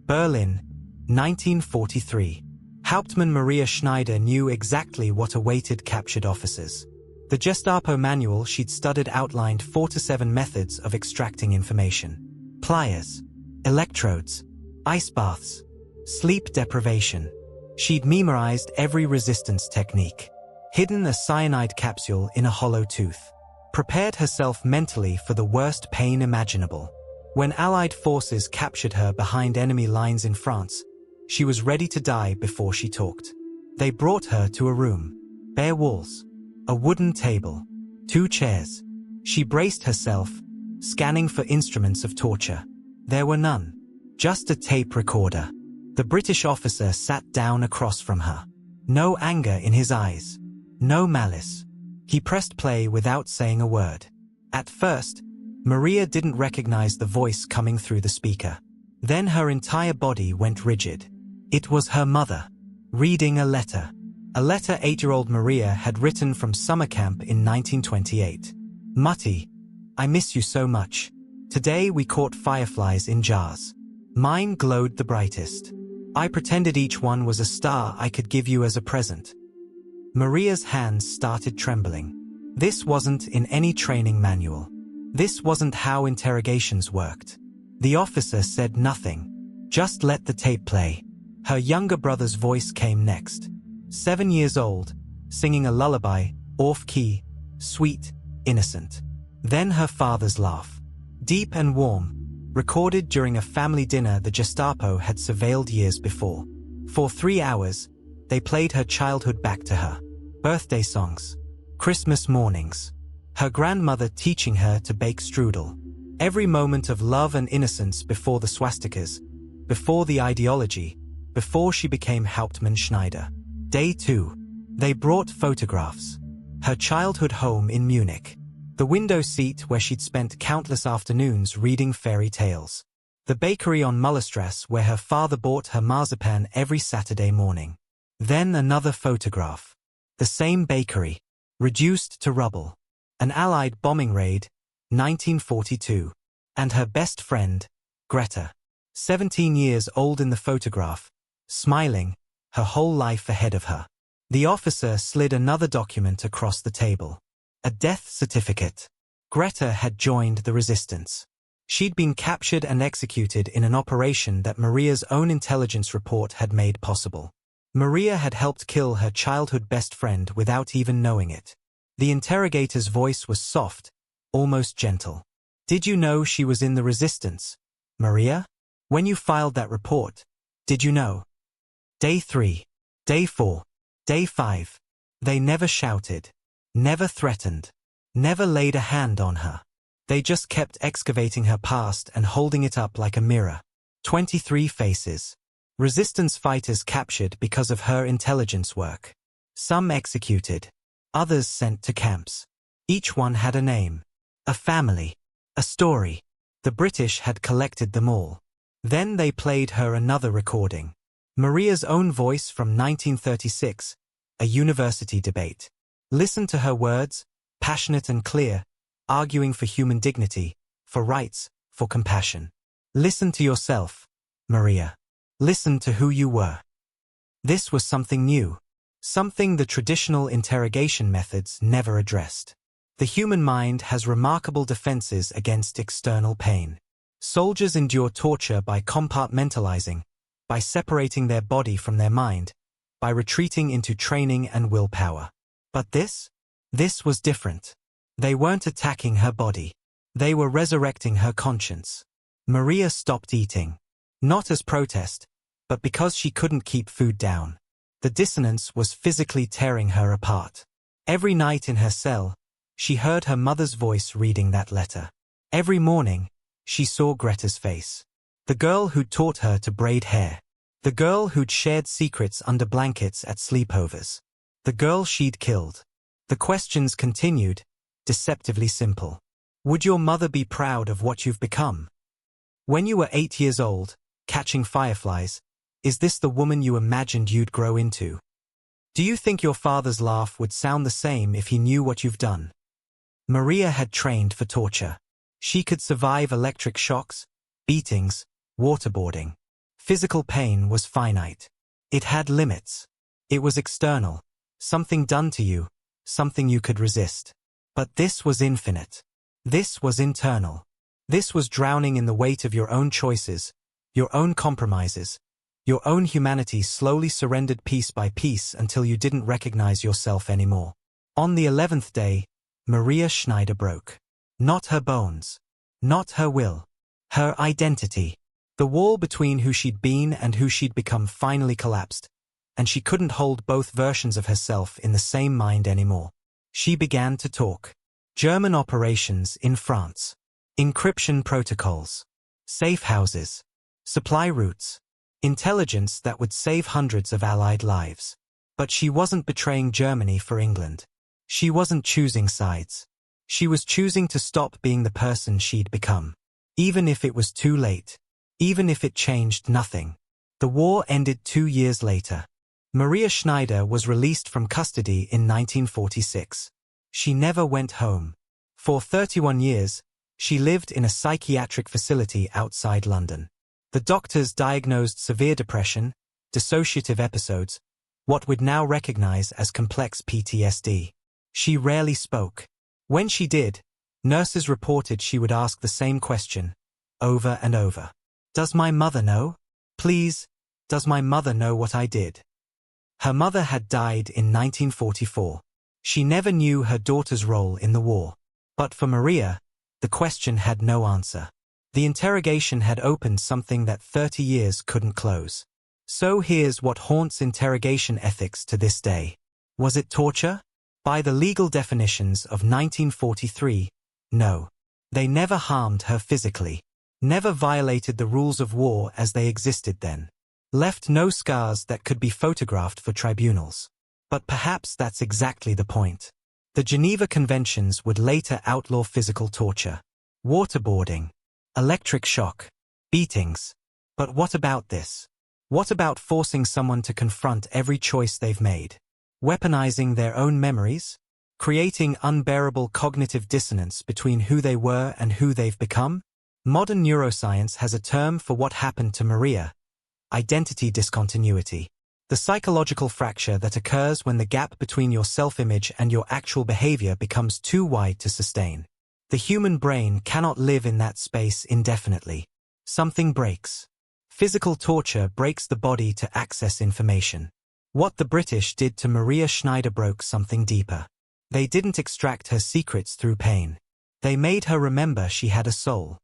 Berlin, 1943. Hauptmann Maria Schneider knew exactly what awaited captured officers. The Gestapo manual she'd studied outlined 4 to 7 methods of extracting information. Pliers, electrodes, ice baths, sleep deprivation. She'd memorized every resistance technique, hidden a cyanide capsule in a hollow tooth, prepared herself mentally for the worst pain imaginable. When Allied forces captured her behind enemy lines in France, she was ready to die before she talked. They brought her to a room. Bare walls, a wooden table, 2 chairs. She braced herself, scanning for instruments of torture. There were none. Just a tape recorder. The British officer sat down across from her. No anger in his eyes. No malice. He pressed play without saying a word. At first, Maria didn't recognize the voice coming through the speaker. Then her entire body went rigid. It was her mother, reading a letter. A letter 8-year-old Maria had written from summer camp in 1928. Mutty, I miss you so much. Today we caught fireflies in jars. Mine glowed the brightest. I pretended each one was a star I could give you as a present. Maria's hands started trembling. This wasn't in any training manual. This wasn't how interrogations worked. The officer said nothing. Just let the tape play. Her younger brother's voice came next. 7 years old, singing a lullaby, off-key, sweet, innocent. Then her father's laugh. Deep and warm, recorded during a family dinner the Gestapo had surveilled years before. For 3 hours, they played her childhood back to her. Birthday songs, Christmas mornings, her grandmother teaching her to bake strudel. Every moment of love and innocence before the swastikas, before the ideology, before she became Hauptmann Schneider. Day 2. They brought photographs. Her childhood home in Munich. The window seat where she'd spent countless afternoons reading fairy tales. The bakery on Mullerstrasse where her father bought her marzipan every Saturday morning. Then another photograph. The same bakery, reduced to rubble. An Allied bombing raid, 1942. And her best friend, Greta. 17 years old in the photograph, smiling, her whole life ahead of her. The officer slid another document across the table. A death certificate. Greta had joined the resistance. She'd been captured and executed in an operation that Maria's own intelligence report had made possible. Maria had helped kill her childhood best friend without even knowing it. The interrogator's voice was soft, almost gentle. Did you know she was in the resistance, Maria? When you filed that report, did you know? Day 3. Day 4. Day 5. They never shouted. Never threatened. Never laid a hand on her. They just kept excavating her past and holding it up like a mirror. 23 faces. Resistance fighters captured because of her intelligence work. Some executed. Others sent to camps. Each one had a name. A family. A story. The British had collected them all. Then they played her another recording. Maria's own voice from 1936, a university debate. Listen to her words, passionate and clear, arguing for human dignity, for rights, for compassion. Listen to yourself, Maria. Listen to who you were. This was something new, something the traditional interrogation methods never addressed. The human mind has remarkable defenses against external pain. Soldiers endure torture by compartmentalizing, by separating their body from their mind, by retreating into training and willpower. But this was different. They weren't attacking her body. They were resurrecting her conscience. Maria stopped eating. Not as protest, but because she couldn't keep food down. The dissonance was physically tearing her apart. Every night in her cell, she heard her mother's voice reading that letter. Every morning, she saw Greta's face. The girl who'd taught her to braid hair. The girl who'd shared secrets under blankets at sleepovers. The girl she'd killed. The questions continued, deceptively simple. Would your mother be proud of what you've become? When you were 8 years old, catching fireflies, is this the woman you imagined you'd grow into? Do you think your father's laugh would sound the same if he knew what you've done? Maria had trained for torture. She could survive electric shocks, beatings, waterboarding. Physical pain was finite. It had limits. It was external. Something done to you, something you could resist. But this was infinite. This was internal. This was drowning in the weight of your own choices, your own compromises. Your own humanity slowly surrendered piece by piece until you didn't recognize yourself anymore. On the 11th day, Maria Schneider broke. Not her bones. Not her will. Her identity. The wall between who she'd been and who she'd become finally collapsed, and she couldn't hold both versions of herself in the same mind anymore. She began to talk. German operations in France. Encryption protocols. Safe houses. Supply routes. Intelligence that would save hundreds of Allied lives. But she wasn't betraying Germany for England. She wasn't choosing sides. She was choosing to stop being the person she'd become. Even if it was too late. Even if it changed nothing. The war ended 2 years later. Maria Schneider was released from custody in 1946. She never went home. For 31 years, she lived in a psychiatric facility outside London. The doctors diagnosed severe depression, dissociative episodes, what we'd now recognize as complex PTSD. She rarely spoke. When she did, nurses reported she would ask the same question, over and over. Does my mother know? Please, does my mother know what I did? Her mother had died in 1944. She never knew her daughter's role in the war. But for Maria, the question had no answer. The interrogation had opened something that 30 years couldn't close. So here's what haunts interrogation ethics to this day. Was it torture? By the legal definitions of 1943, no. They never harmed her physically. Never violated the rules of war as they existed then. Left no scars that could be photographed for tribunals. But perhaps that's exactly the point. The Geneva Conventions would later outlaw physical torture. Waterboarding. Electric shock. Beatings. But what about this? What about forcing someone to confront every choice they've made? Weaponizing their own memories? Creating unbearable cognitive dissonance between who they were and who they've become? Modern neuroscience has a term for what happened to Maria: identity discontinuity. The psychological fracture that occurs when the gap between your self-image and your actual behavior becomes too wide to sustain. The human brain cannot live in that space indefinitely. Something breaks. Physical torture breaks the body to access information. What the British did to Maria Schneider broke something deeper. They didn't extract her secrets through pain. They made her remember she had a soul.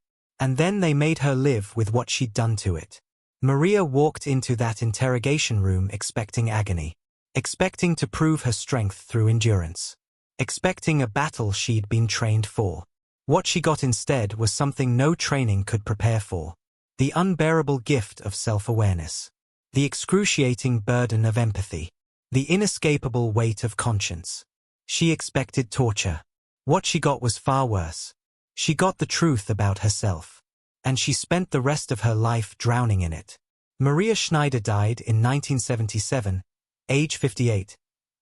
And then they made her live with what she'd done to it. Maria walked into that interrogation room expecting agony. Expecting to prove her strength through endurance. Expecting a battle she'd been trained for. What she got instead was something no training could prepare for. The unbearable gift of self-awareness. The excruciating burden of empathy. The inescapable weight of conscience. She expected torture. What she got was far worse. She got the truth about herself. And she spent the rest of her life drowning in it. Maria Schneider died in 1977, age 58,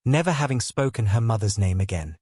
never having spoken her mother's name again.